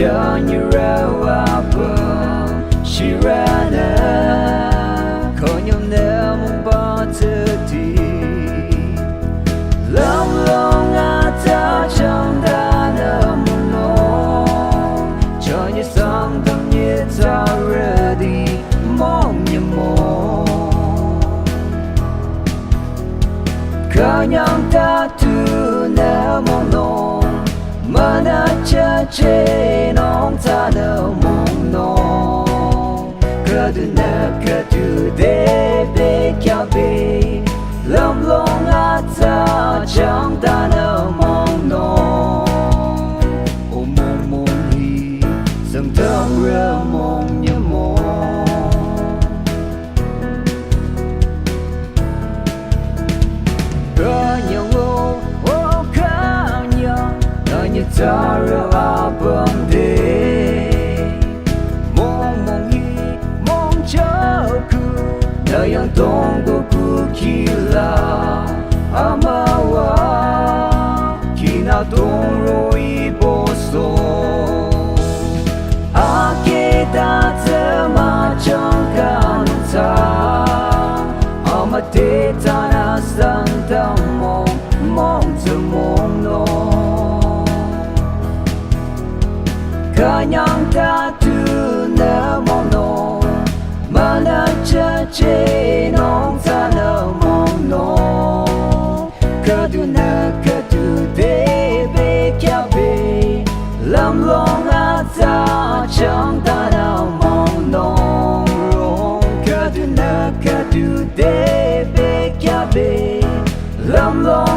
cho như rawa bờ shirana khó nhom nè mong ba tự ti lâm long à ta trong ta nở mong nó cho như sang tâm như ta ready mong như mong cả nhang ta tu nè mong nó mà đã cha chế nong ta nở mong nó cơ tu để bê kia bê lâm long à ta chẳng ta nở mong nó ô mong hi dâng tâm rơ mong như mong cơ nhiều ngô ô khá nhiều nơi như ta rơ à bông đê mong hi mong chớ cứ nơi yang tông của cuộc kỳ lạ amawa kina tông rồi bổ sung akita tema trong căn ta amate ta na Sangtam mong từ mong nó cả nhang ta tu nè mong nó mà na cha chế nong ta nở mong nó cơ tu để bê kia bê lâm long à ta chẳng ta nở mong nó cơ tu để bê kia bê lâm long